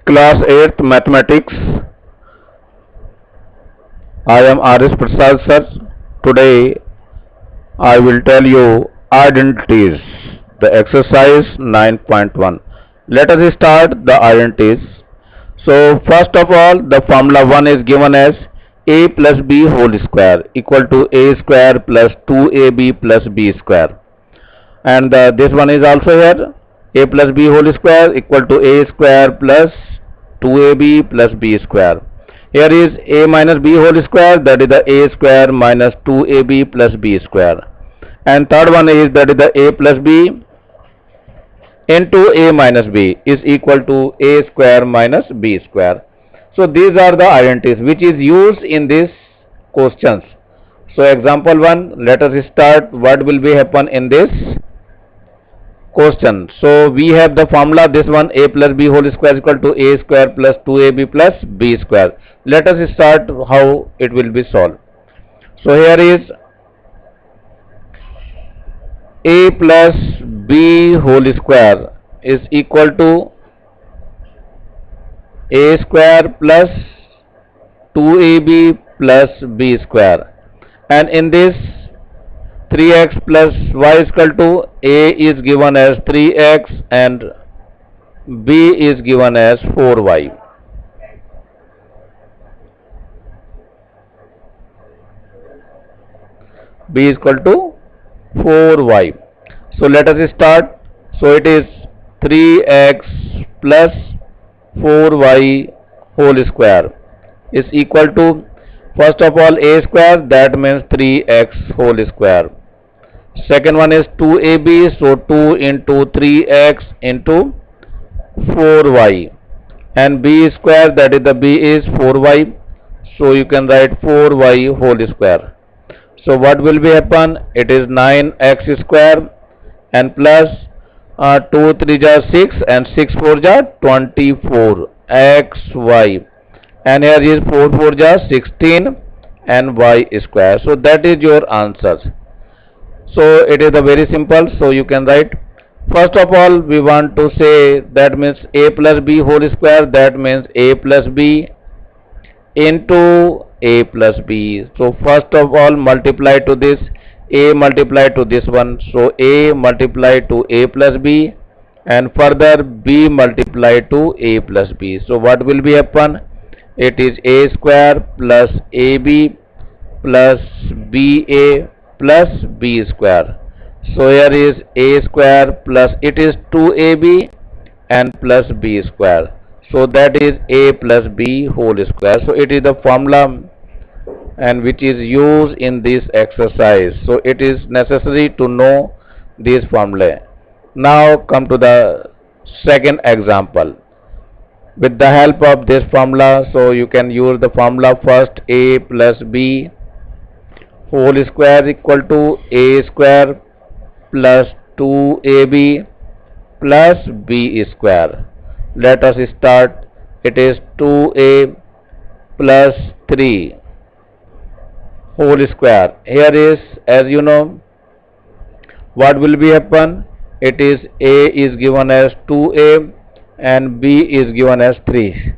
Class 8th Mathematics. I am R.S. Prasad sir. Today I will tell you identities. The exercise 9.1. Let us start the identities. So first of all, the formula 1 is given as a plus b whole square equal to a square plus 2ab plus b square. And this one is also here, a plus b whole square equal to a square plus 2ab plus b square. Here is a minus b whole square, that is the a square minus 2ab plus b square. And third one is, that is the a plus b into a minus b is equal to a square minus b square. So these are the identities which is used in these questions. So example 1, let us start what will be happen in this question. So we have the formula, this one, a plus b whole square equal to a square plus 2ab plus b square. Let us start how it will be solved. So here is a plus b whole square is equal to a square plus 2ab plus b square, and in this 3x plus y is equal to a is given as 3x and b is given as 4y. b is equal to 4y. So let us start. So it is 3x plus 4y whole square is equal to, first of all, a square, that means 3x whole square. Second one is 2ab, so 2 into 3x into 4y, and b square, that is the b is 4y, so you can write 4y whole square. So what will be happen? It is 9x square and plus 2 3 ja 6 and 6 4 ja 24 xy, and here is 4 4 ja 16 and y square. So that is your answers. So it is a very simple. So you can write, first of all we want to say, that means a plus b whole square, that means a plus b into a plus b. So first of all multiply to this, a multiply to this one, so a multiply to a plus b, and further b multiply to a plus b. So what will be happen? It is a square plus ab plus ba plus b square. So here is a square plus, it is 2ab and plus b square. So that is a plus b whole square. So it is the formula and which is used in this exercise. So it is necessary to know this formula. Now come to the second example. With the help of this formula, so you can use the formula first, a plus b whole square equal to a square plus 2ab plus b square. Let us start. It is 2a plus 3 whole square. Here is, as you know, what will be happen? It is a is given as 2a and b is given as 3.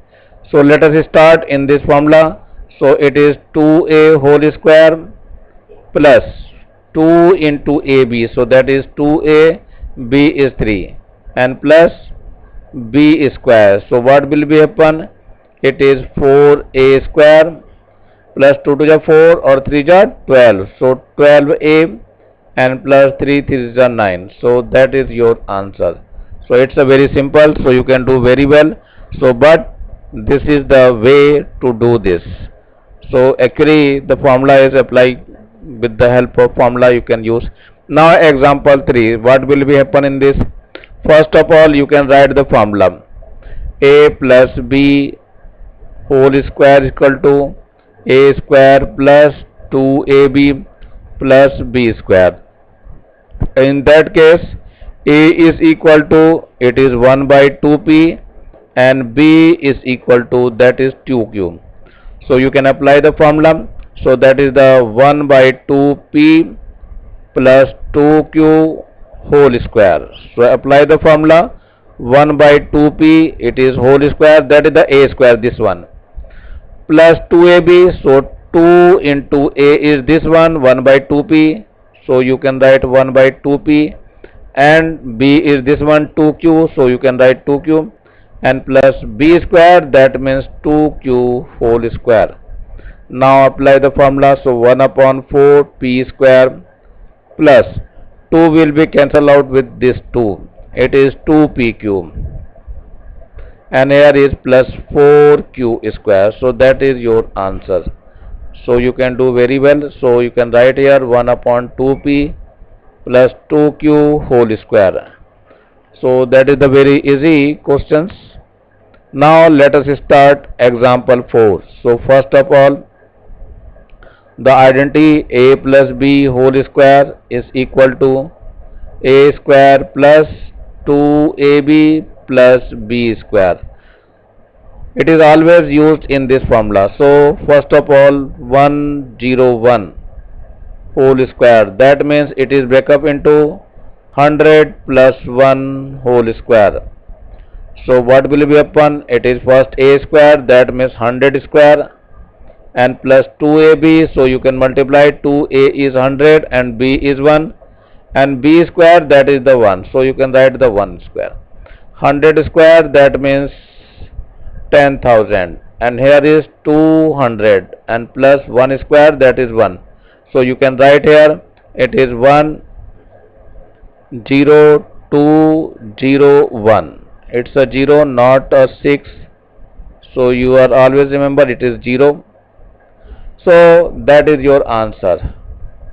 So let us start in this formula. So it is 2a whole square plus 2 into ab, so that is 2a, b is 3, and plus b square. So what will be happen? It is 4a square plus 2 to the 4 or 3 ja 12, so 12a and plus 3 3 ja 9. So that is your answer. So it's a very simple, so you can do very well. So but this is the way to do this. So actually the formula is applied, with the help of formula you can use. Now example 3, what will be happen in this? First of all you can write the formula, a plus b whole square equal to a square plus 2ab plus b square. In that case a is equal to, it is 1 by 2p, and b is equal to, that is 2q. So you can apply the formula. So that is the 1 by 2p plus 2q whole square. So apply the formula, 1 by 2p, it is whole square, that is the a square, this one, plus 2ab, so 2 into a is this one by 2p, so you can write 1 by 2p, and b is this one 2q, so you can write 2q, and plus b square, that means 2q whole square. Now apply the formula, so 1 upon 4 p square plus 2 will be cancelled out with this 2, it is 2p cube, and here is plus 4q square, so that is your answer. So you can do very well, so you can write here 1 upon 2p plus 2q whole square. So that is the very easy questions. Now let us start example 4. So first of all, the identity a plus b whole square is equal to a square plus 2ab plus b square. It is always used in this formula. So first of all, 101 whole square, that means it is break up into 100 plus 1 whole square. So what will be upon? It is first a square, that means 100 square, and plus 2ab, so you can multiply, 2a is 100 and b is 1, and b square, that is the 1, so you can write the 1 square. 100 square, that means 10,000, and here is 200 and plus 1 square, that is 1, so you can write here it is 10201. It's a 0, not a 6, so you are always remember it is 0. So that is your answer,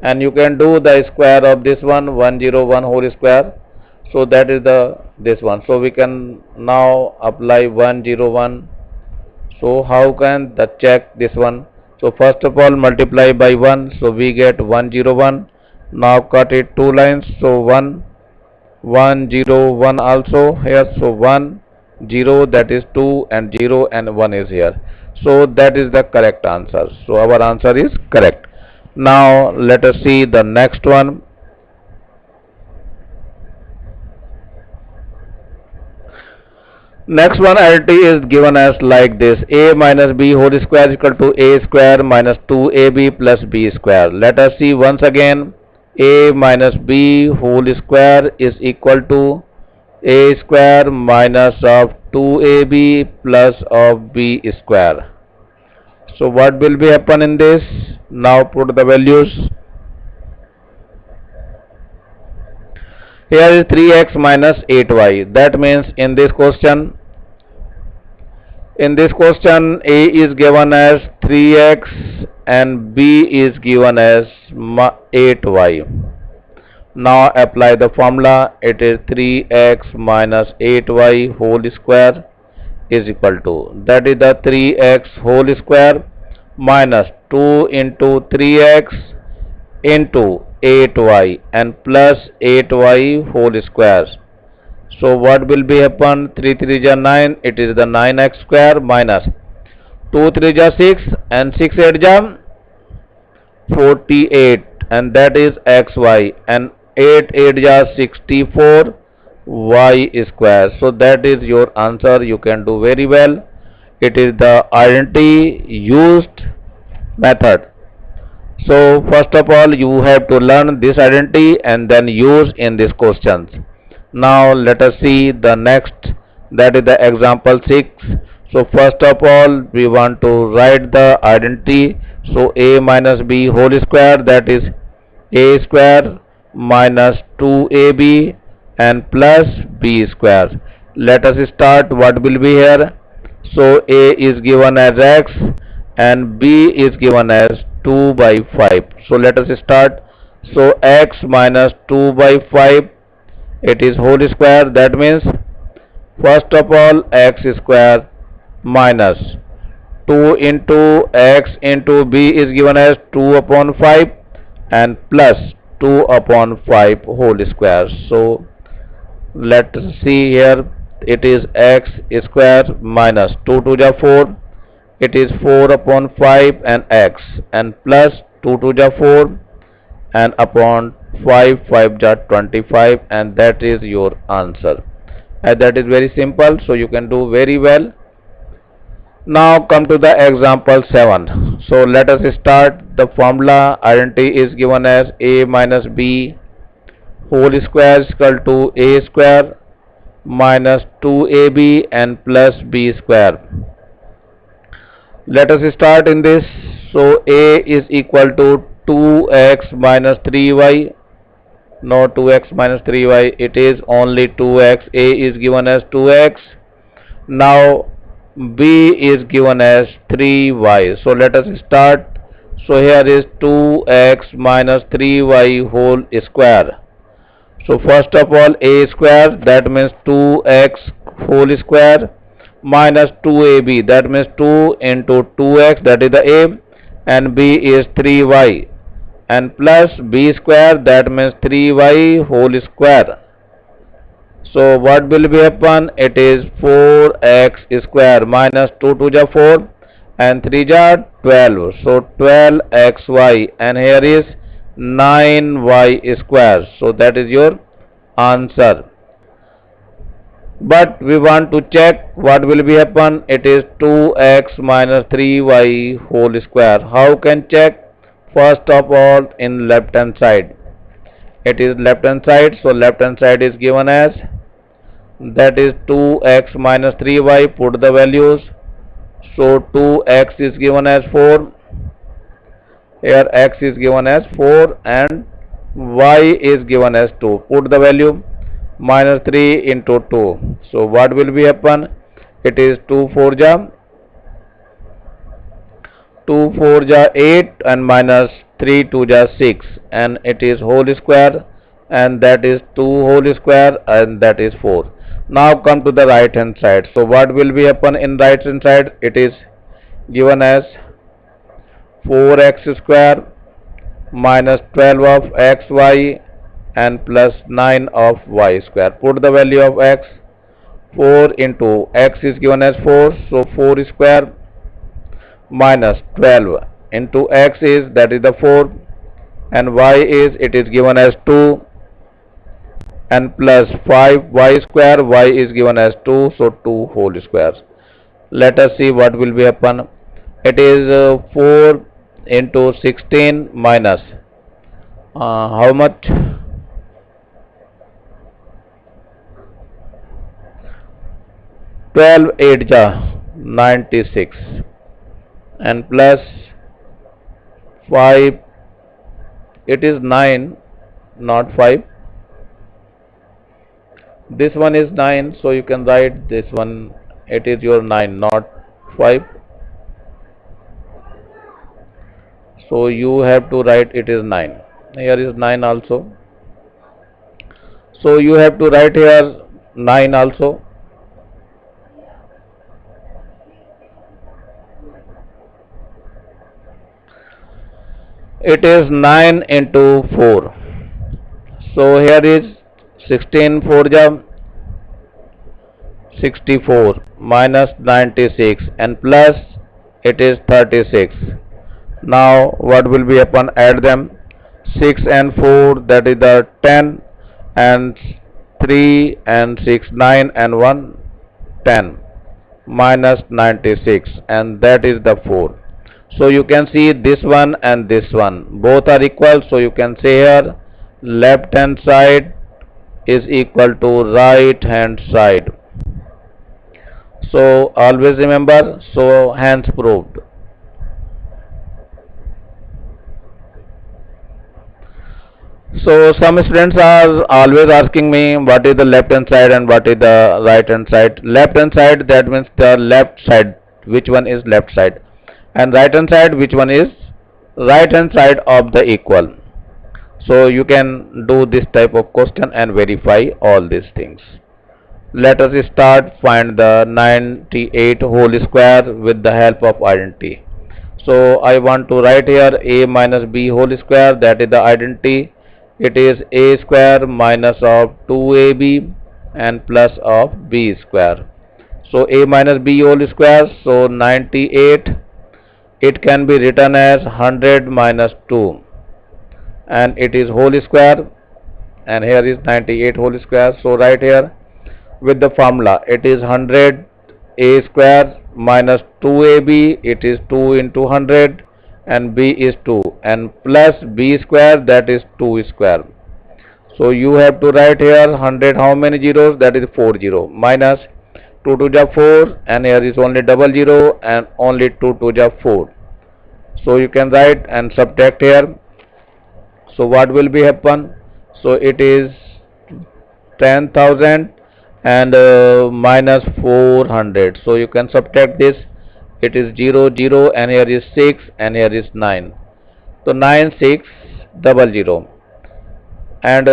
and you can do the square of this one, 101 whole square, so that is the this one. So we can now apply 101. So how can the check this one? So first of all multiply by 1, so we get 101. Now cut it 2 lines, so 101 also here, so 1 0, that is 2, and 0 and 1 is here, so that is the correct answer. So our answer is correct. Now let us see the next one. Next one identity is given as like this: a minus b whole square is equal to a square minus 2ab plus b square. Let us see once again. A minus b whole square is equal to a square minus of 2ab plus of b square. So what will be happen in this? Now put the values. Here is 3x minus 8y. That means in this question a is given as 3x and b is given as 8y. Now apply the formula. It is 3x minus 8y whole square is equal to, that is the 3x whole square minus 2 into 3x into 8y and plus 8y whole square. So what will be happen? 3 3 is 9, it is the 9x square minus 2 3 is 6 and 6 8 is 48, and that is xy, and 8 8 is 64 y square. So that is your answer. You can do very well. It is the identity used method. So first of all you have to learn this identity and then use in these questions. Now let us see the next, that is the example 6. So first of all we want to write the identity. So a minus b whole square, that is a square minus 2ab and plus b square. Let us start. What will be here? So a is given as x and b is given as 2 by 5. So let us start. So x minus 2 by 5, it is whole square, that means first of all x square minus 2 into x into b is given as 2 upon 5 and plus 2 upon 5 whole square. So let us see here, it is x square minus 2 2 is 4, it is 4 upon 5 and x, and plus 2 2 is 4 and upon 5 5 is 25, and that is your answer. that is very simple, so you can do very well. Now come to the example 7. So let us start. The formula identity is given as a minus b whole square is equal to a square minus 2ab and plus b square. Let us start in this. So a is equal to 2x minus 3y. No 2x minus 3y, it is only 2x. A is given as 2x. Now b is given as 3y. So let us start. So here is 2x minus 3y whole square. So first of all, a square, that means 2x whole square, minus 2ab, that means 2 into 2x, that is the a, and b is 3y, and plus b square, that means 3y whole square. So what will be happen? It is 4x square minus 2 to the 4 and 3 ja 12. So 12xy, and here is 9y square. So that is your answer. But we want to check what will be happen. It is 2x minus 3y whole square. How can check? First of all, in left hand side. It is left hand side. So left hand side is given as, that is 2x minus 3y. Put the values. So 2x is given as 4. Here x is given as 4 and y is given as 2. Put the value, minus 3 into 2. So what will be happen? It is 2 4 ja 8 and minus 3 2 ja 6, and it is whole square, and that is 2 whole square, and that is 4. Now come to the right hand side. So what will be happen in right hand side? It is given as 4x square minus 12 of xy and plus 9 of y square. Put the value of x. 4 into x is given as 4, so 4 square minus 12 into x is, that is the 4, and y is, it is given as 2, and plus 5y square, y is given as 2, so 2 whole square. Let us see what will be happen. It is 4 into 16 minus how much? 12 8 ja 96, and plus 5, it is 9, not 5. This one is 9, so you can write this one, it is your 9, not 5. So you have to write it is 9. Here is 9 also. So you have to write here 9 also. It is 9 into 4. So here is 16 4 ja 64 minus 96 and plus it is 36. Now what will be happen? Add them. 6 and 4, that is the 10, and 3 and 6 9, and 1 10, minus 96, and that is the 4. So you can see this one and this one both are equal. So you can say here left hand side is equal to right hand side. So always remember, so hence proved. So some students are always asking me what is the left hand side and what is the right hand side. Left hand side, that means the left side, which one is left side, and right hand side, which one is right hand side of the equal. So you can do this type of question and verify all these things. Let us start. Find the 98 whole square with the help of identity. So I want to write here a minus b whole square, that is the identity. It is a square minus of 2ab and plus of b square. So a minus b whole square, so 98, it can be written as 100 minus 2, and it is whole square, and here is 98 whole square. So right here with the formula. It is 100 a square minus 2ab, it is 2 into 100, and b is 2, and plus b square, that is 2 square. So you have to write here 100 how many zeros, that is 40, minus 2 to the 4, and here is only double zero and only 2 to the 4. So you can write and subtract here. So what will be happen? So it is 10,000 and minus 400. So you can subtract this. It is 0 0 and here is 6 and here is 9. So 9600 and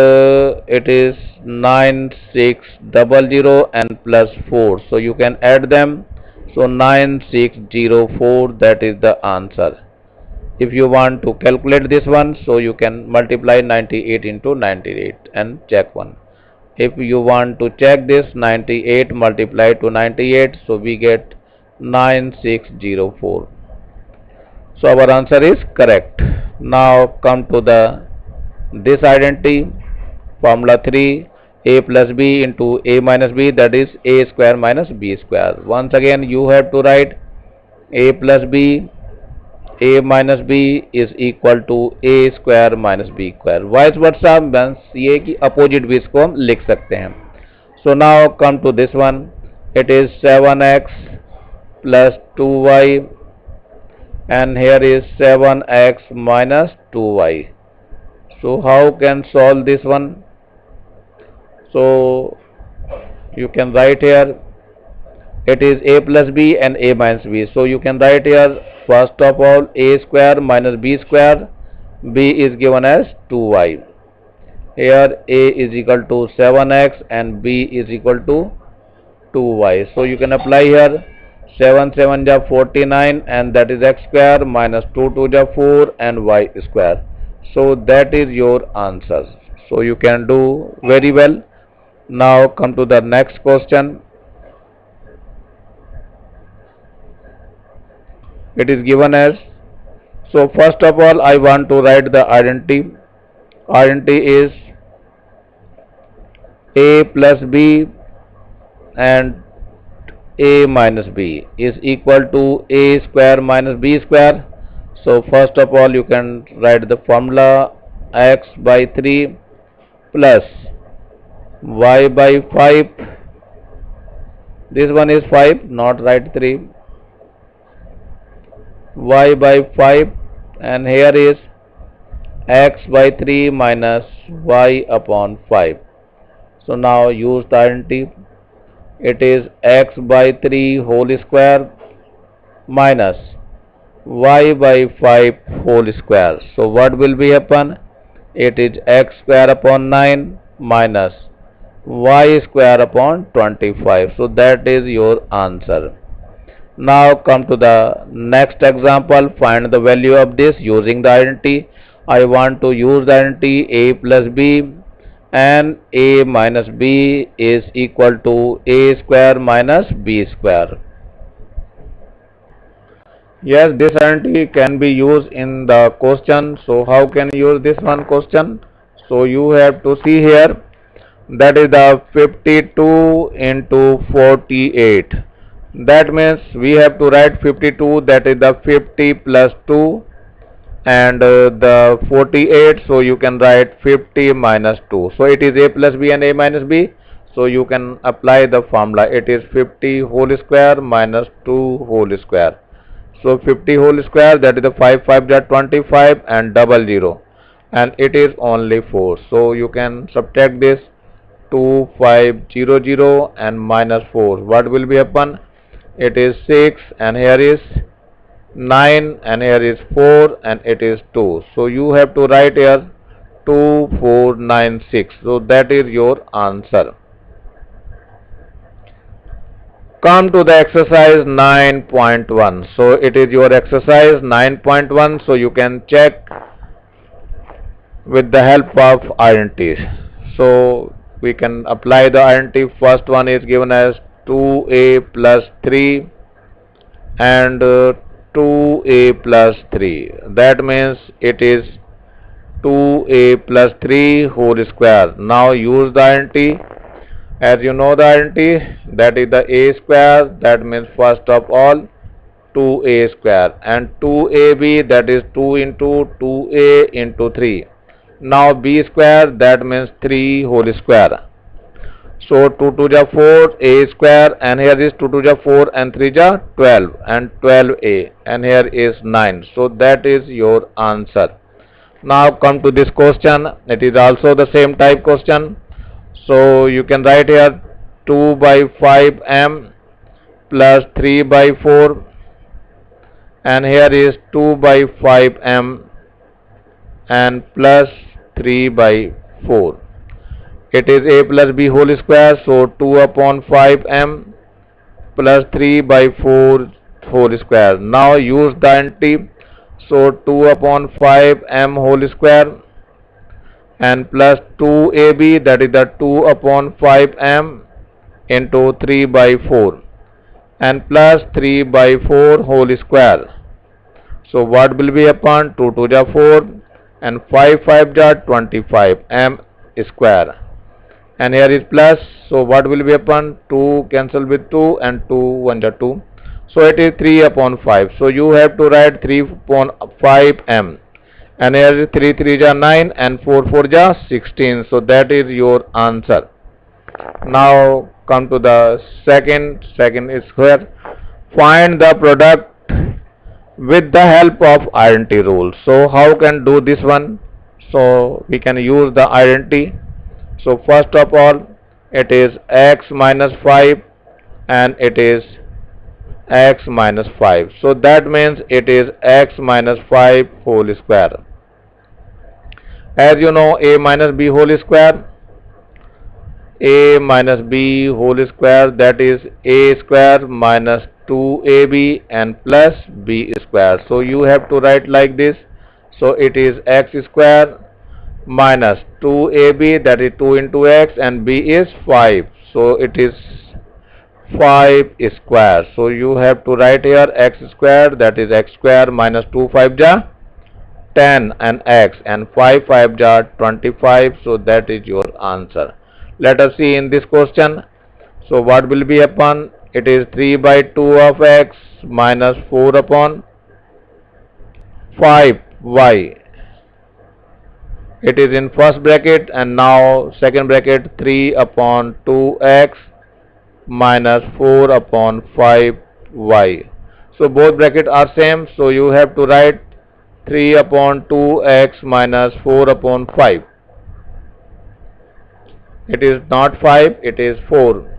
it is 9600 and plus 4. So you can add them. So 9604, that is the answer. If you want to calculate this one, so you can multiply 98 into 98 and check one. If you want to check this 98 multiplied to 98, so we get 9604. So our answer is correct. Now come to this identity, formula 3, a plus b into a minus b, that is a square minus b square. Once again you have to write a plus b, a minus b is equal to a square minus b square. Vice versa means ये कि opposite भी इसको हम लिख सकते हैं. So now come to this one. It is 7x plus 2y and here is 7x minus 2y. So how can solve this one? So you can write here, it is a plus b and a minus b. So you can write here, first of all, a square minus b square, b is given as 2y. Here a is equal to 7x and b is equal to 2y. So you can apply here 7 7 ja 49 and that is x square minus 2 2 ja 4 and y square. So that is your answer. So you can do very well. Now come to the next question. It is given as, so first of all I want to write the identity. Identity is a plus b and a minus b is equal to a square minus b square. So first of all you can write the formula, x by 3 plus y by 5. This one is 5, not write 3. Y by 5 and here is x by 3 minus y upon 5. So now use the identity. It is x by 3 whole square minus y by 5 whole square. So what will be happen? It is x square upon 9 minus y square upon 25. So that is your answer. Now come to the next example. Find the value of this using the identity. I want to use the identity a plus b and a minus b is equal to a square minus b square. Yes, this identity can be used in the question. So how can you use this one question? So you have to see here, that is the 52 into 48. That means we have to write 52, that is the 50 plus 2 and the 48, so you can write 50 minus 2. So it is a plus b and a minus b. So you can apply the formula. It is 50 whole square minus 2 whole square. So 50 whole square, that is the 5 5 is 25 and double 0 and it is only 4. So you can subtract this 2500 and minus 4. What will be happen? It is 6 and here is 9 and here is 4 and it is 2. So you have to write here 2496. So that is your answer. Come to the exercise 9.1. So it is your exercise 9.1. So you can check with the help of identities. So we can apply the identity. First one is given as 2a plus 3 and 2a plus 3. That means it is 2a plus 3 whole square. Now use the identity. As you know the identity, that is the a square, that means first of all 2a square, and 2ab, that is 2 into 2a into 3. Now b square, that means 3 whole square. So 2 to the 4 a square, and here is 2 to the 4 and 3 the 12 and 12a, and here is 9. So that is your answer. Now come to this question. It is also the same type question. So you can write here 2 by 5m plus 3 by 4, and here is 2 by 5m and plus 3 by 4. It is a plus b whole square, so 2 upon 5m plus 3 by 4 whole square. Now use the identity, so 2 upon 5m whole square and plus 2ab, that is the 2 upon 5m into 3 by 4, and plus 3 by 4 whole square. So what will be upon 2 to the 4 and 5 5 the 25 m square, and here is plus, so what will be upon 2 cancel with 2 and 2 1 the 2, so it is 3 upon 5. So you have to write 3 upon 5m, and here is 3 3 ja 9 and 4 4 ja 16. So that is your answer. Now come to the second is here, find the product with the help of identity rule. So how can do this one? So we can use the identity. So first of all, it is x minus 5 and it is x minus 5. So that means it is x minus 5 whole square. As you know, a minus b whole square, a minus b whole square, that is a square minus 2ab and plus b square. So you have to write like this. So it is x square minus 2ab, that is 2 into x, and b is 5. So it is 5 square. So you have to write here x square, that is x square minus 2 5 ja 10 and x, and 5 5 ja 25. So that is your answer. Let us see in this question. So what will be upon? It is 3 by 2 of x minus 4 upon 5y. It is in first bracket, and now second bracket 3 upon 2x minus 4 upon 5y. So both brackets are same, so you have to write 3 upon 2x minus 4 upon 5. It is not 5, it is 4.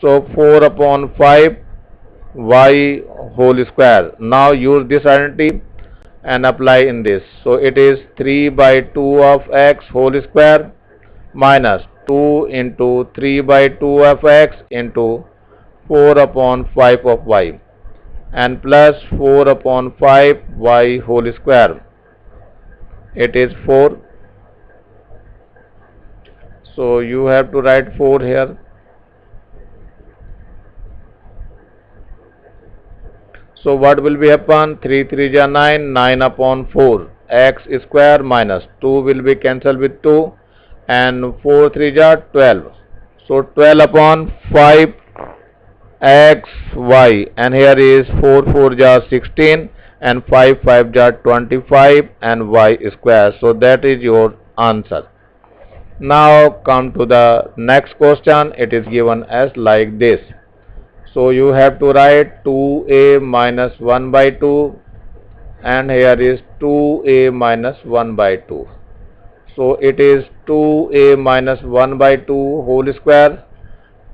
So 4 upon 5 y whole square. Now use this identity and apply in this. So it is 3 by 2 of x whole square minus 2 into 3 by 2 of x into 4 upon 5 of y, and plus 4 upon 5 y whole square. It is 4. So you have to write 4 here. So what will be happen? 3 3 ja 9, 9 upon 4 x square minus 2 will be cancelled with 2, and 4 3 ja 12. So 12 upon 5 x y, and here is 4 4 ja 16 and 5 5 ja 25 and y square. So that is your answer. Now come to the next question. It is given as like this. So you have to write 2a minus 1 by 2, and here is 2a minus 1 by 2. So it is 2a minus 1 by 2 whole square.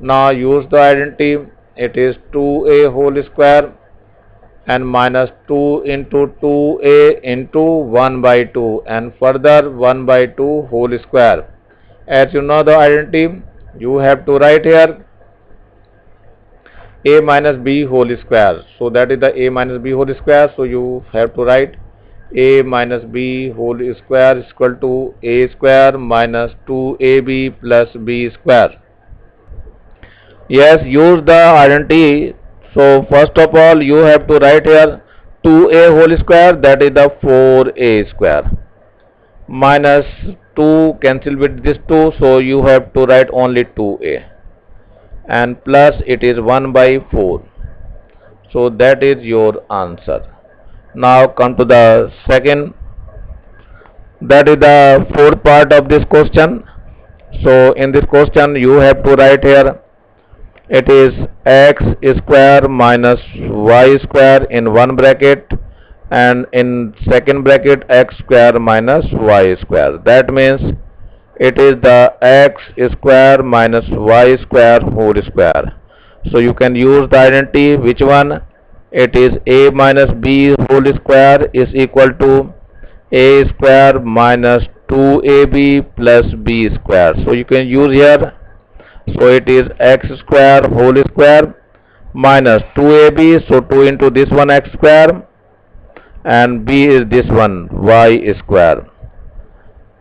Now use the identity. It is 2a whole square and minus 2 into 2a into 1 by 2, and further 1 by 2 whole square. As you know the identity, you have to write here a minus b whole square. So that is the a minus b whole square. So you have to write a minus b whole square is equal to a square minus 2ab plus b square. Yes, use the identity. So first of all, you have to write here 2a whole square, that is the 4a square, minus 2 cancel with this 2, so you have to write only 2a, and plus it is 1 by 4. So that is your answer. Now come to the second, that is the fourth part of this question. So in this question you have to write here, it is x square minus y square in one bracket, and in second bracket x square minus y square. That means it is the x square minus y square whole square. So you can use the identity, which one? It is a minus b whole square is equal to a square minus 2ab plus b square. So you can use here, so it is x square whole square minus 2ab, so 2 into this one x square, and b is this one y square.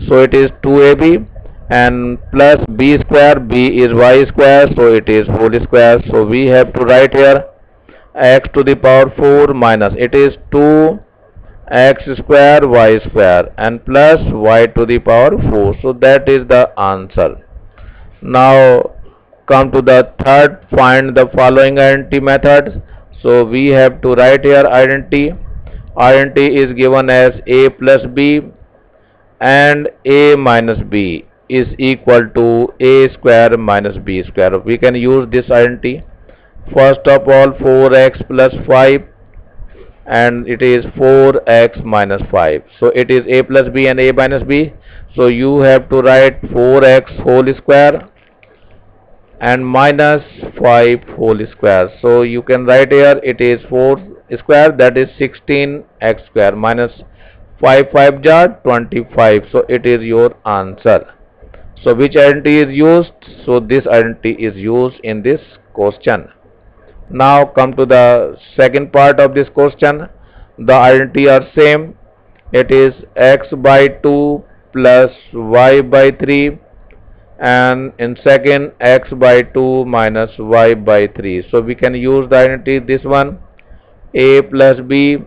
So it is 2ab, and plus b square, b is y square, so it is whole square. So we have to write here x to the power 4 minus, it is 2 x square y square, and plus y to the power 4. So that is the answer. Now come to the third, find the following identity methods. So we have to write here identity. Identity is given as a plus b and a minus b is equal to a square minus b square. We can use this identity. First of all, 4x plus 5, and it is 4x minus 5. So it is a plus b and a minus b. So you have to write 4x whole square and minus 5 whole square. So you can write here, it is 4 square, that is 16x square, minus 5 5 jar 25. So it is your answer. So which identity is used? So this identity is used in this question. Now come to the second part of this question. The identity are same. It is x by 2 plus y by 3, and in second x by 2 minus y by 3. So we can use the identity, this one, a plus b,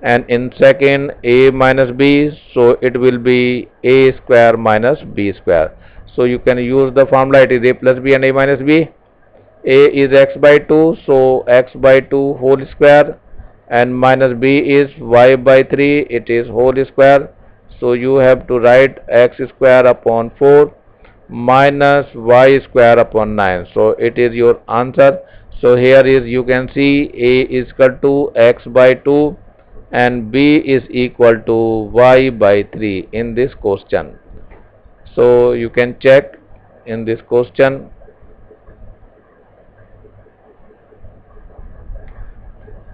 and in second a minus b, so it will be a square minus b square. So you can use the formula, it is a plus b and a minus b. A is x by 2, so x by 2 whole square, and minus b is y by 3, it is whole square. So you have to write x square upon 4 minus y square upon 9. So it is your answer. So here is, you can see a is equal to x by 2 and b is equal to y by 3 in this question. So you can check in this question.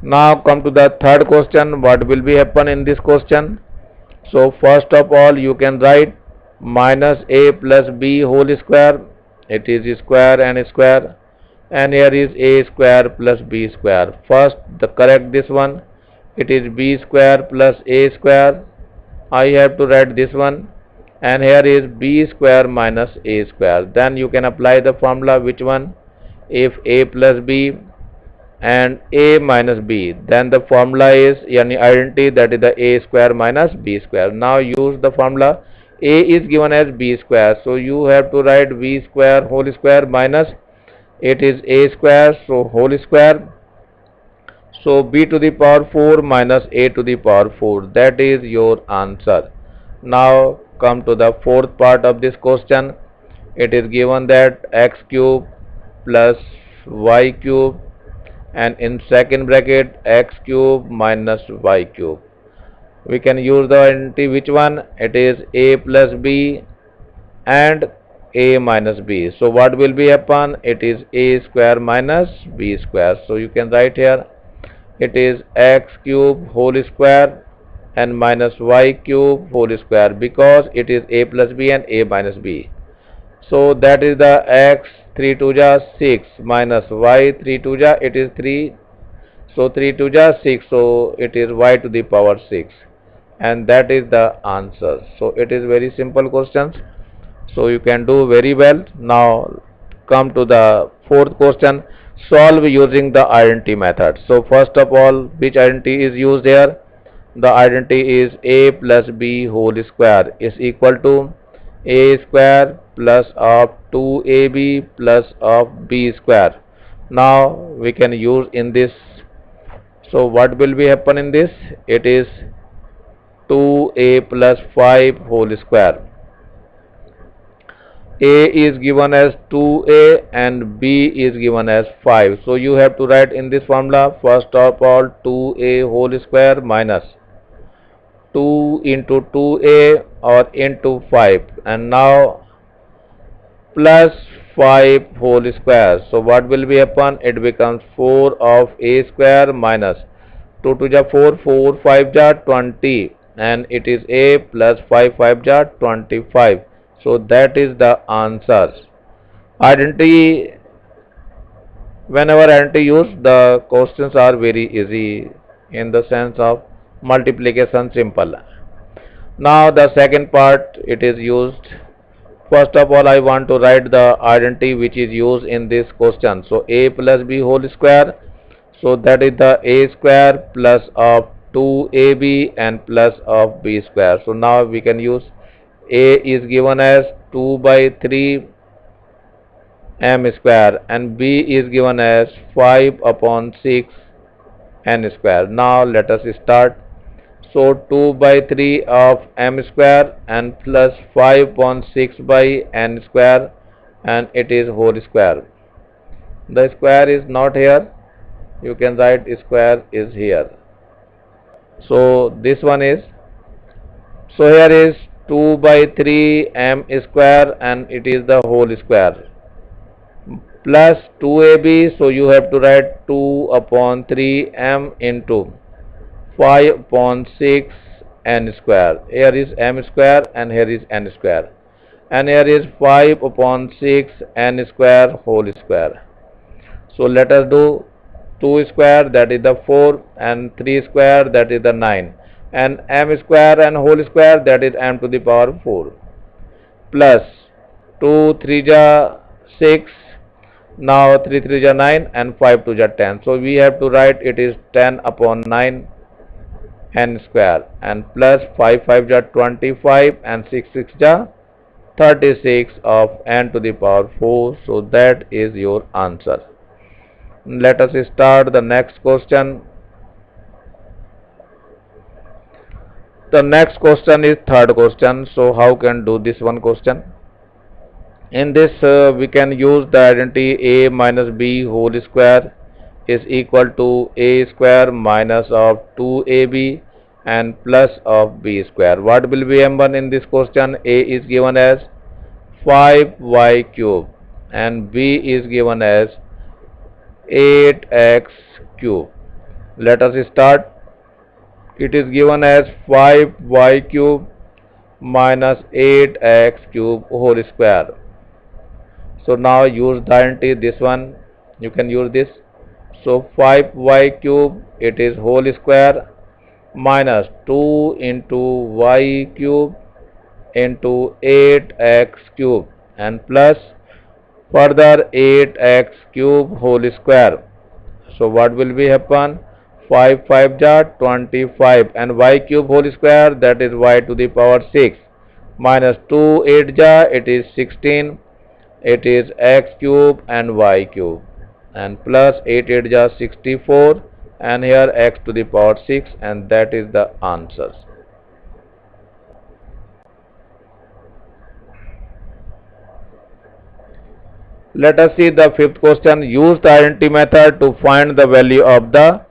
Now come to the third question. What will be happen in this question? So first of all, you can write minus a plus b whole square, it is square and square, and here is a square plus b square. First the correct this one, it is b square plus a square. I have to write this one, and here is b square minus a square. Then you can apply the formula, which one? If a plus b and a minus b, then the formula is yani identity, that is the a square minus b square. Now use the formula. A is given as b square, so you have to write b square whole square minus, it is a square, so whole square, so b to the power 4 minus a to the power 4. That is your answer. Now come to the fourth part of this question. It is given that x cube plus y cube, and in second bracket x cube minus y cube. We can use the identity, which one? It is a plus b and a minus b. So what will be happen? It is a square minus b square. So you can write here, it is x cube whole square and minus y cube whole square, because it is a plus b and a minus b. So that is the x 3 2 ja 6 minus y 3 2 ja, it is 3, so 3 2 ja 6, so it is y to the power 6, and that is the answer. So it is very simple questions, so you can do very well. Now come to the fourth question. Solve using the identity method. So first of all, which identity is used here? The identity is a plus b whole square is equal to a square plus of 2ab plus of b square. Now we can use in this. So what will be happen in this? It is 2a plus 5 whole square. A is given as 2a and b is given as 5. So you have to write in this formula, first of all 2a whole square minus 2 into 2a or into 5, and now plus 5 whole square. So what will be happen? It becomes 4 of a square minus 2 to the 4, 4 5 ja 20, and it is a plus 5 5 ja 25. So that is the answer. Identity, whenever identity used, the questions are very easy in the sense of multiplication simple. Now the second part it is used. First of all, I want to write the identity which is used in this question. So a plus b whole square. So that is the a square plus of 2ab and plus of b square. So now we can use a is given as 2 by 3 m square and b is given as 5 upon 6 n square. Now let us start. So 2 by 3 of m square and plus 5 upon 6 by n square, and it is whole square. The square is not here. You can write square is here. So this one is, so here is 2 by 3 m square and it is the whole square plus 2ab. So you have to write 2 upon 3 m into 5 upon 6 n square. Here is m square and here is n square, and here is 5 upon 6 n square whole square. So let us do 2 square, that is the 4, and 3 square, that is the 9, and m square and whole square, that is m to the power 4, plus 2 3 ja 6, now 3 3 ja 9 and 5 2 ja 10. So we have to write it is 10 upon 9 n square, and plus 5 5 ja 25 and 6 6 ja 36 of n to the power 4. So that is your answer. Let us start the next question. The next question is third question. So how can do this one question? In this we can use the identity a minus b whole square is equal to a square minus of 2ab and plus of b square. What will be m1 in this question? A is given as 5y cube and b is given as 8x cube. Let us start. It is given as 5y cube minus 8x cube whole square. So now use the identity, this one you can use this. So 5y cube, it is whole square, minus 2 into y cube into 8x cube and plus further 8x cube whole square. So what will be happen? 5 5 ja 25 and y cube whole square, that is y to the power 6, minus 2 8 ja, it is 16, it is x cube and y cube, and plus 8 8 ja 64, and here x to the power 6, and that is the answer. Let us see the fifth question. Use the identity method to find the value of the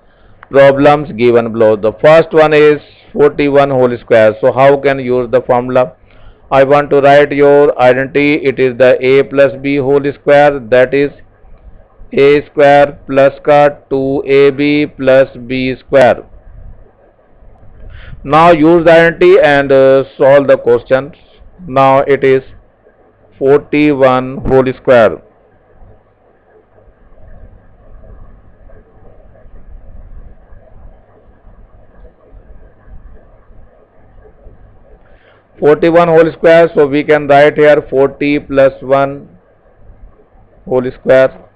problems given below. The first one is 41 whole square. So how can you use the formula? I want to write your identity. It is the a plus b whole square, that is a square plus ka 2ab plus b square. Now use the identity and solve the questions. Now it is 41 whole square. 41 whole square, so we can write here 40 plus 1 whole square.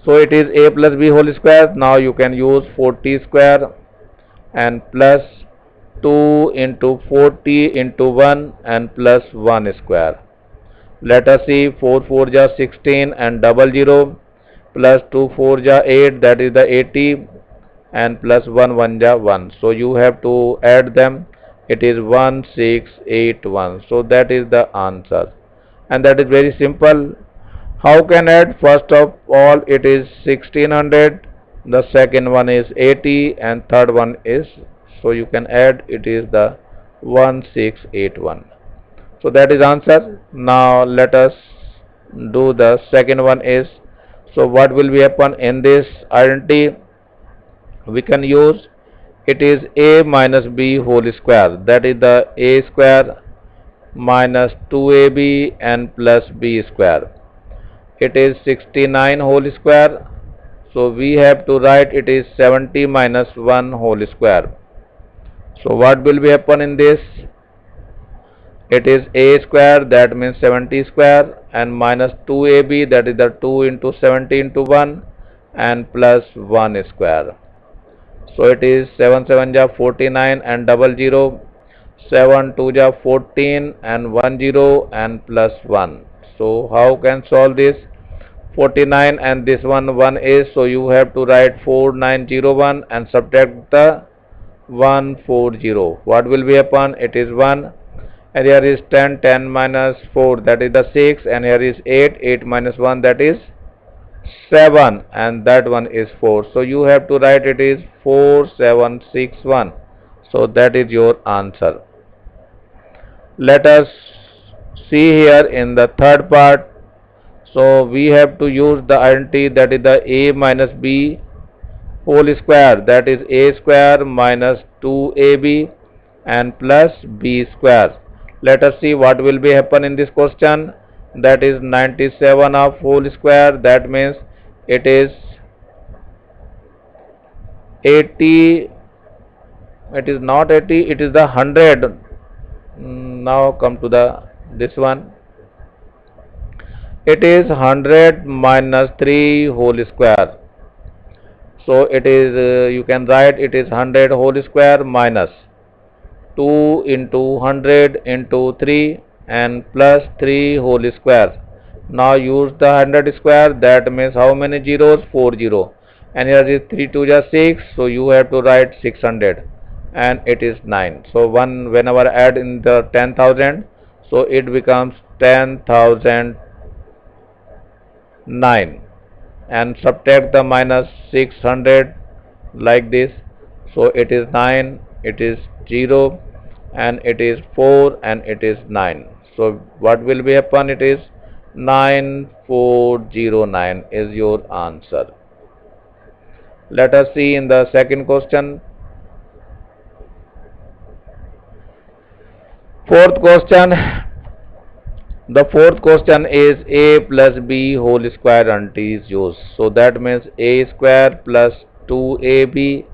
So it is a plus b whole square. Now you can use 40 square and plus 2 into 40 into 1 and plus 1 square. Let us see, 4 4 ja 16 and double 0 plus 2 4 ja 8, that is the 80, and plus 1 1 ja 1. So you have to add them. It is 1681. So that is the answer. And that is very simple. How can add? First of all, it is 1600. The second one is 80 and third one is, so you can add, it is the 1681. So that is answer. Now let us do the second one is, so what will be happen in this identity? We can use, it is a minus b whole square, that is the a square minus 2ab and plus b square. It is 69 whole square, so we have to write it is 70 minus 1 whole square. So what will be happen in this? It is a square, that means 70 square, and minus 2ab, that is the 2 into 70 into 1, and plus 1 square. So it is 7 7 ja 49 and double 0, 7 2 ja 14 and 1 0 and plus 1. So how can solve this? 49 and this one is, so you have to write 4901 and subtract the 140. What will be happen? It is 1, and here is 10, 10 minus 4, that is the 6, and here is 8, 8 minus 1, that is 7, and that one is 4. So you have to write it is 4761. So that is your answer. Let us see here in the third part. So we have to use the identity, that is the a minus b whole square, that is a square minus 2ab and plus b square. Let us see what will be happen in this question. That is 97 of whole square, that means it is 80, it is not 80, it is the 100. Now come to the this one. It is 100 minus 3 whole square. So it is, you can write it is 100 whole square minus 2 into 100 into 3 and plus 3 whole square. Now use the 100 square, that means how many zeros? 4 0. And here is 3 2 ja 6, so you have to write 600 and it is 9. So one whenever add in the 10,000, so it becomes 10,009, and subtract the minus 600 like this. So it is 9, it is 0, and it is 4, and it is 9. So what will be happen? It is 9409 is your answer. Let us see in the second question. Fourth question. The fourth question is a plus b whole square identity is used. So that means a square plus 2ab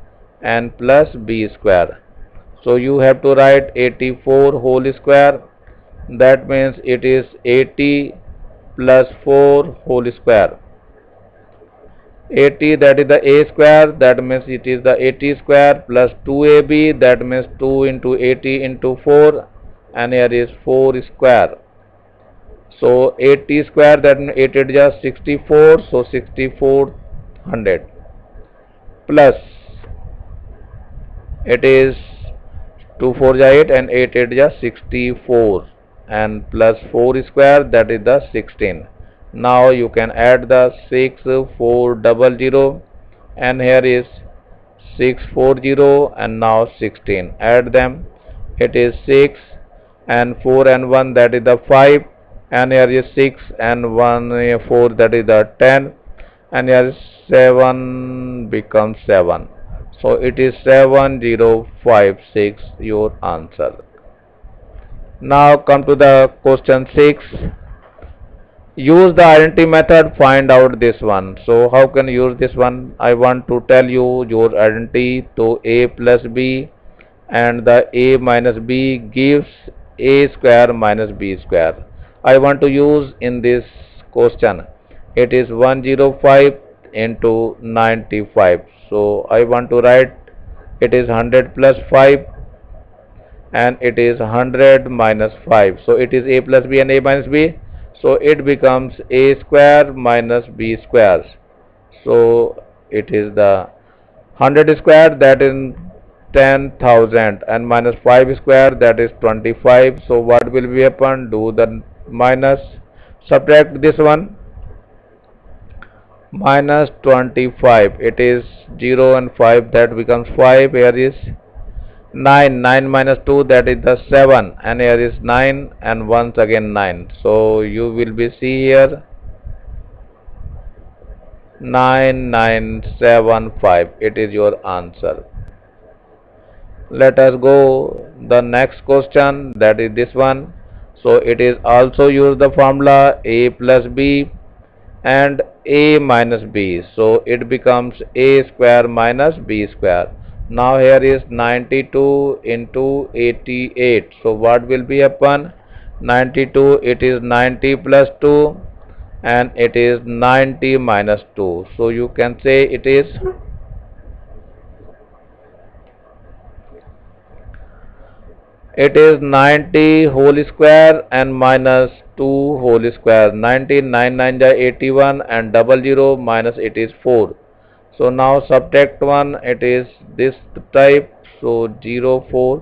and plus b square. So you have to write 84 whole square, that means it is 80 plus 4 whole square. 80, that is the a square, that means it is the 80 square plus 2ab, that means 2 into 80 into 4, and here is 4 square. So 80 square, that means 8 8 ja 64, so 6400 plus it is 2 4 ja 8 and 8 8 ja 64 and plus 4 square, that is the 16. Now you can add the 6400 and here is 640 and now 16. Add them, it is 6 and 4 and 1, that is the 5, and here is 6 and 1 4, that is the 10, and here is 7 becomes 7. So it is 7056 your answer. Now come to the question 6. Use the identity method, find out this one. So how can you use this one? I want to tell you your identity. So a plus b and the a minus b gives a square minus b square. I want to use in this question. It is 105 into 95. So I want to write it is 100 plus 5 and it is 100 minus 5. So it is a plus b and a minus b. So it becomes a square minus b square. So it is the 100 square, that is 10,000, and minus 5 square, that is 25. So what will be happen? Do the minus, subtract this one, minus 25, it is 0 and 5, that becomes 5. Here is 9 minus 2, that is the 7, and here is 9, and once again 9. So you will be see here 9975, it is your answer. Let us go the next question, that is this one. So it is also use the formula a plus b and a minus b. So it becomes a square minus b square. Now here is 92 into 88. So what will be happen? 92, it is 90 plus 2, and it is 90 minus 2. So you can say it is 90 whole square and minus 2 whole square. 90, 9 9 ja 81, and double 0 minus it is 4. So now subtract 1, it is this type. So 0 4,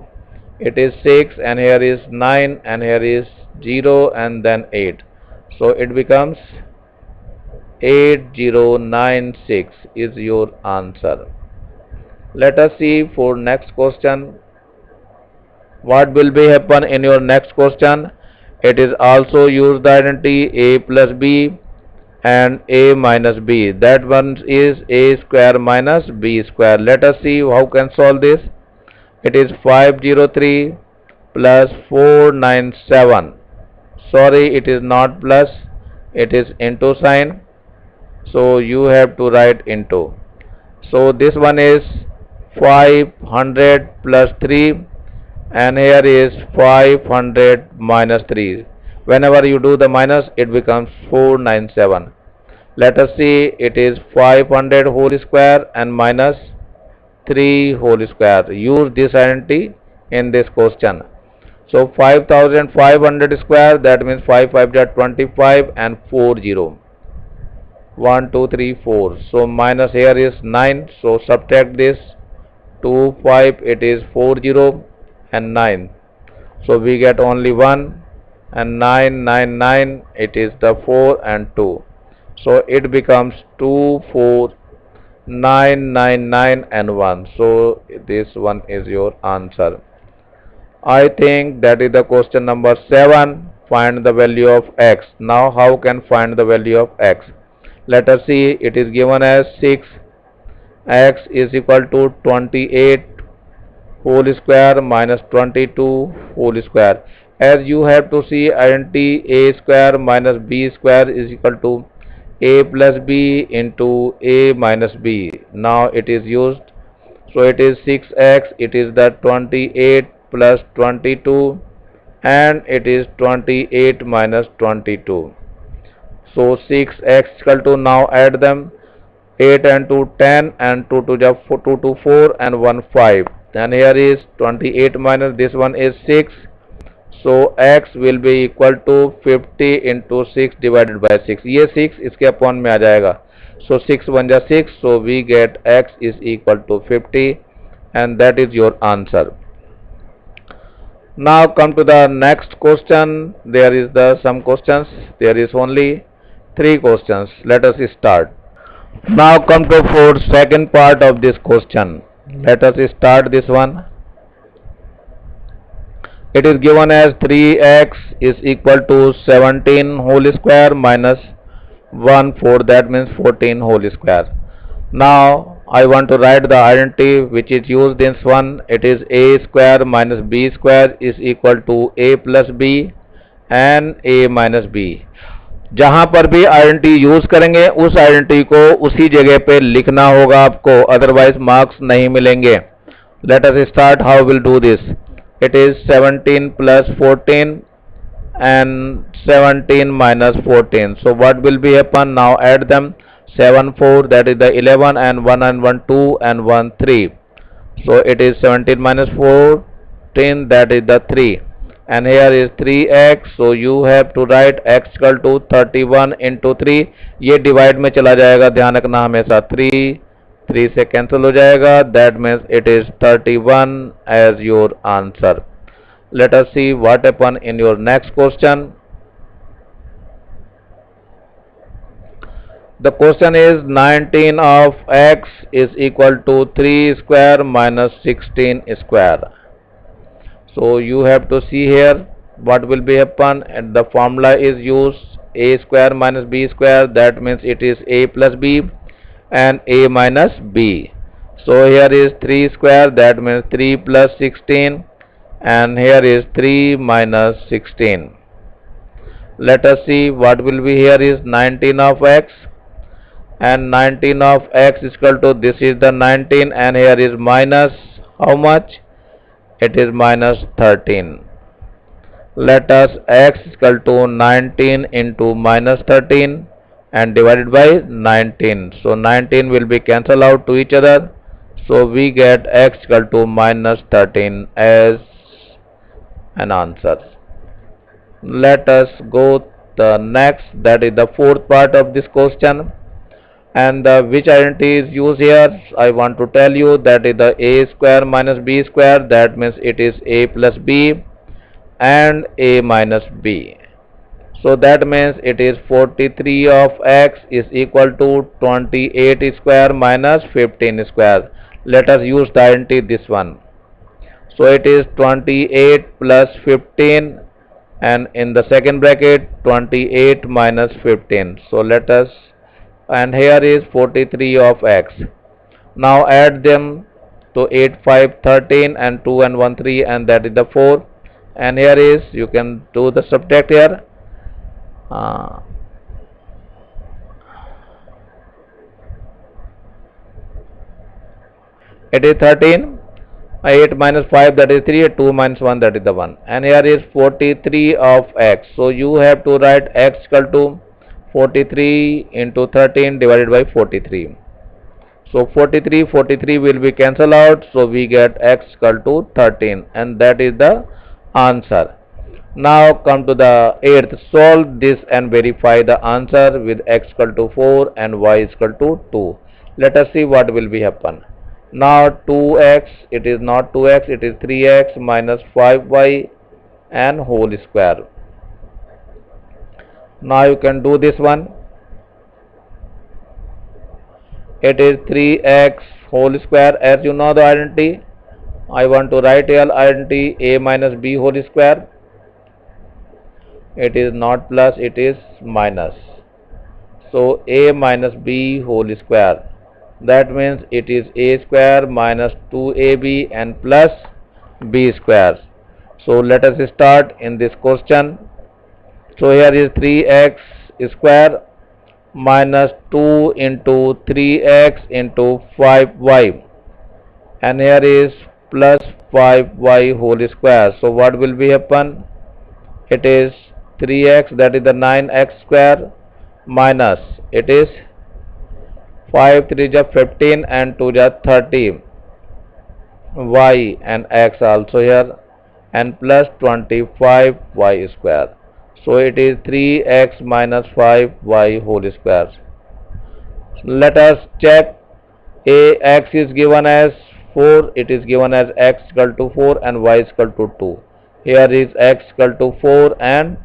it is 6, and here is 9, and here is 0, and then 8. So it becomes 8096 is your answer. Let us see for next question. What will be happen in your next question? It is also use the identity a plus b and a minus b. That one is a square minus b square. Let us see how can solve this. It is 503 plus 497. Sorry, it is not plus, it is into sign. So you have to write into. So this one is 500 plus 3, and here is 500 minus 3. Whenever you do the minus, it becomes 497. Let us see, it is 500 whole square and minus 3 whole square. Use this identity in this question. So 5500 square, that means 5 5 are 25, and 4 0. 1 2 3 4. So minus here is 9. So subtract this 2 5, it is 4 0 and 9. So we get only 1, and 9 9 9, it is the 4 and 2. So it becomes 2 4 9 9 9 and 1. So this one is your answer. I think that is the question number 7. Find the value of x. Now how can find the value of x? Let us see, it is given as 6. X is equal to 28 whole square minus 22 whole square. As you have to see identity a square minus b square is equal to a plus b into a minus b. Now it is used. So it is 6x, it is the 28 plus 22, and it is 28 minus 22. So 6x equal to, now add them, 8 and 2 10, and 2 2 2 2 4, and 1 5. Then here is 28 minus this one is 6. So x will be equal to 50 into 6 divided by 6. ये 6 इसके upon में आ जाएगा. So 6 1 जा 6. So we get x is equal to 50, and that is your answer. Now come to the next question. There is some questions. There is only 3 questions. Let us start. Now come to for second part of this question. Let us start this one. It is given as 3x is equal to 17 whole square minus 1 4, that means 14 whole square. Now I want to write the identity which is used in this one. It is a square minus b square is equal to a plus b and a minus b. जहां पर भी identity use करेंगे उस identity को उसी जगह पे लिखना होगा आपको, अदरवाइज मार्क्स नहीं मिलेंगे. Let us start. How will do this? It is 17 plus 14 and 17 minus 14. So what will be happen? Now add them. 7 4, that is the 11, and 1 and 1 2, and 1 3. So it is 17 minus 4 15, that is the 3, and here is 3x, so you have to write x equal to 31 into 3. ये divide में चला जाएगा, ध्यान रखना हमेशा, 3 से cancel हो जाएगा, that means it is 31 as your answer. Let us see what happen in your next question. The question is 19 of x is equal to 3 square minus 16 square. So you have to see here what will be happen, and the formula is used a square minus b square, that means it is a plus b and a minus b. So here is 3 square, that means 3 plus 16, and here is 3 minus 16. Let us see what will be. Here is 19 of x, and 19 of x is equal to, this is the 19, and here is minus how much? It is minus 13. Let us x is equal to 19 into minus 13 and divided by 19. So 19 will be cancelled out to each other. So we get x equal to minus 13 as an answer. Let us go the next, that is the fourth part of this question. And which identity is used here? I want to tell you that is the a square minus b square, that means it is a plus b and a minus b. So that means it is 43 of x is equal to 28 square minus 15 square. Let us use the identity, this one. So it is 28 plus 15, and in the second bracket 28 minus 15. So let us, and here is 43 of x. Now add them to 8, 5, 13, and 2 and 1, 3, and that is the 4. And here is, you can do the subtract here. It is 13, 8 minus 5, that is 3, 2 minus 1, that is the 1. And here is 43 of x. So you have to write x equal to 43 into 13 divided by 43. So 43 will be cancelled out, so we get x equal to 13, and that is the answer. Now come to the 8th. Solve this and verify the answer with x equal to 4 and y is equal to 2. Let us see what will be happen. Now 2x, it is not 2x, it is 3x minus 5y and whole square. Now you can do this one. It is 3x whole square. As you know the identity, I want to write here identity a minus b whole square. It is not plus, it is minus. So a minus b whole square, that means it is a square minus 2ab and plus b square. So let us start in this question. So here is 3x square minus 2 into 3x into 5y, and here is plus 5y whole square. So what will be happen? It is 3x, that is the 9x square, minus it is 5 3 is 15 and 2 is 30, y and x also here, and plus 25y square. So it is 3x minus 5y whole square. Let us check. X is given as 4, it is given as x equal to 4 and y is equal to 2. Here is x equal to 4 and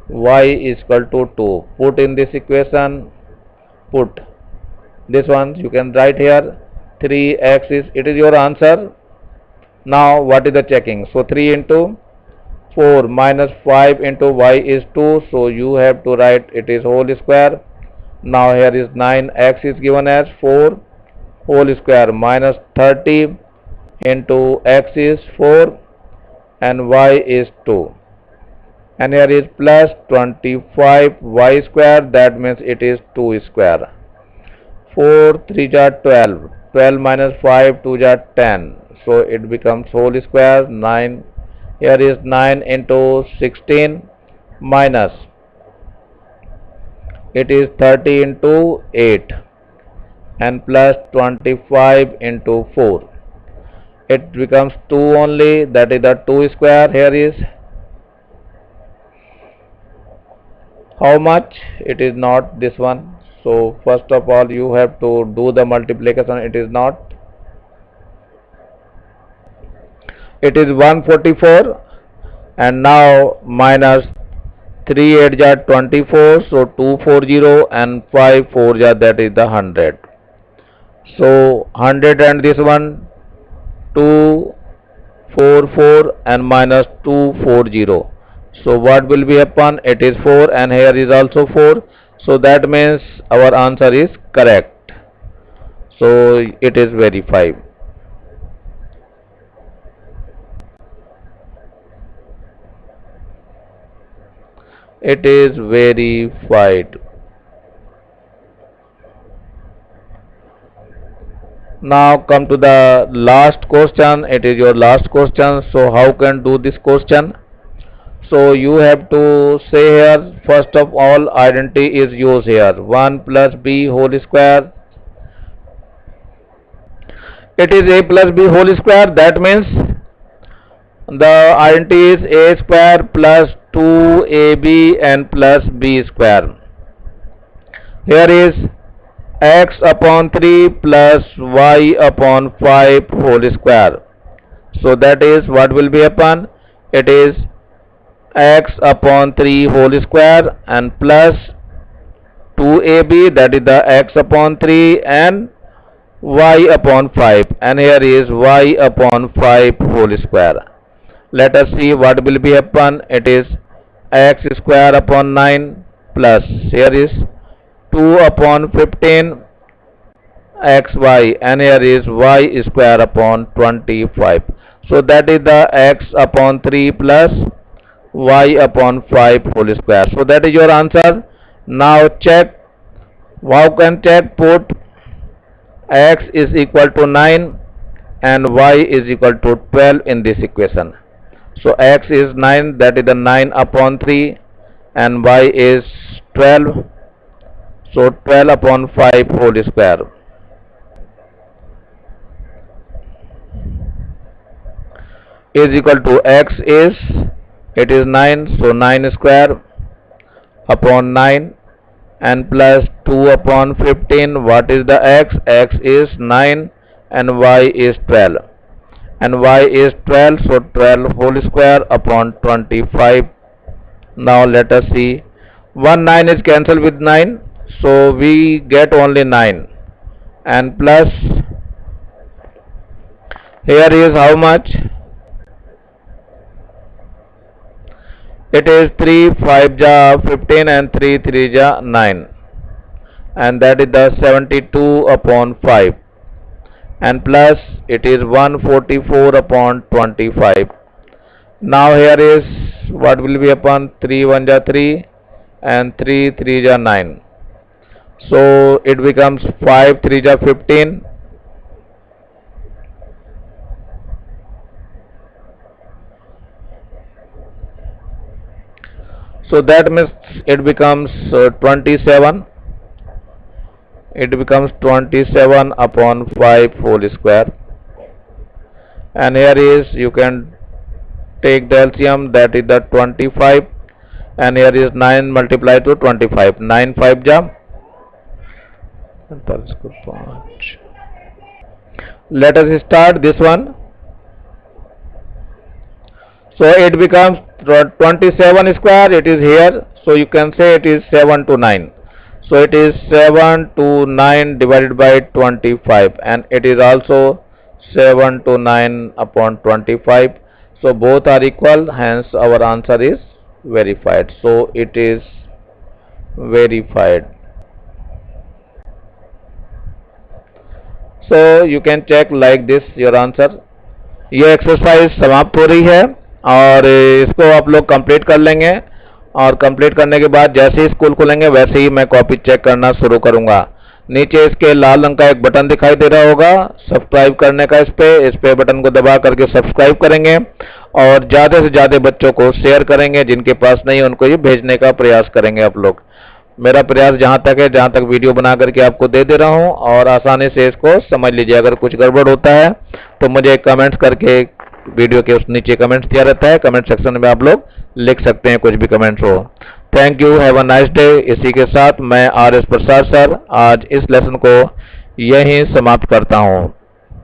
y is equal to 2. Put in this equation, put this one, you can write here 3x is, it is your answer. Now what is the checking? So 3 into 4 minus 5 into y is 2, so you have to write it is whole square. Now here is 9x is given as 4 whole square minus 30 into x is 4 and y is 2, and here is plus 25y square, that means it is 2 square. 4 3 is 12, 12 minus 5 2 is 10, so it becomes whole square 9. Here is 9 into 16 minus it is 30 into 8 and plus 25 into 4. it becomes 2 only, that is the 2 square. Here is how much? It is not this one. So first of all you have to do the multiplication. It is not, it is 144, and now minus 3 8 ja 24, so 240, and 5 4 ja, that is the 100. So 100 and this one 244 and minus 240. So what will be happen? It is 4, and here is also 4. So that means our answer is correct. So it is verified. It is verified. Now come to the last question. It is your last question. So how can do this question? So you have to say here, first of all, identity is used here. 1 plus b whole square. It is a plus b whole square. That means the identity is a square plus 2ab and plus b square. Here is x upon 3 plus y upon 5 whole square. So that is what will be upon? It is x upon 3 whole square and plus 2ab, that is the x upon 3, and y upon 5, and here is y upon 5 whole square. Let us see what will be upon. It is x square upon 9 plus, here is 2 upon 15 xy, and here is y square upon 25. So that is the x upon 3 plus y upon 5 whole square. So that is your answer. Now check. How can check? Put x is equal to 9 and y is equal to 12 in this equation. So x is 9, that is the 9 upon 3, and y is 12. So 12 upon 5 whole square is equal to x is, it is 9, so 9 square upon 9 and plus 2 upon 15. What is the x? X is 9 and y is 12, and y is 12, so 12 whole square upon 25. Now let us see. 1 9 is cancelled with 9, so we get only 9, and plus here is how much? It is 3 5 ja 15 and 3 3 ja 9, and that is the 72 upon 5, and plus it is 144 upon 25. Now here is what will be upon? 3 1 ja 3 and 3 3 ja 9. So it becomes 5 3 ja 15. So that means it becomes 27. It becomes 27 upon 5 whole square. And here is, you can take the LCM, that is the 25. And here is 9 multiplied to 25. 9 5 ja. Let us start this one. So it becomes 27 square, it is here. So you can say it is 7 to 9. So it is 7 to 9 divided by 25, and it is also 7 to 9 upon 25. So both are equal, hence our answer is verified. So it is verified. So you can check like this your answer. ये exercise समाप्त हो रही है और इसको आप लोग complete कर लेंगे, और कंप्लीट करने के बाद जैसे ही स्कूल खुलेंगे वैसे ही मैं कॉपी चेक करना शुरू करूंगा। नीचे इसके लाल रंग का एक बटन दिखाई दे रहा होगा सब्सक्राइब करने का, इस पे बटन को दबा करके सब्सक्राइब करेंगे और ज़्यादा से ज़्यादा बच्चों को शेयर करेंगे, जिनके पास नहीं उनको ये भेजने का प्रयास करेंगे आप लोग। मेरा प्रयास जहां तक है, जहां तक वीडियो बना करके आपको दे दे रहा हूं, और आसानी से इसको समझ लीजिए। अगर कुछ गड़बड़ होता है तो मुझे कमेंट्स करके, वीडियो के उस नीचे कमेंट्स दिया रहता है, कमेंट सेक्शन में आप लोग लिख सकते हैं, कुछ भी कमेंट्स हो। Thank you, have a nice day. इसी के साथ मैं RS प्रसाद सर आज इस लेसन को यहीं समाप्त करता हूं।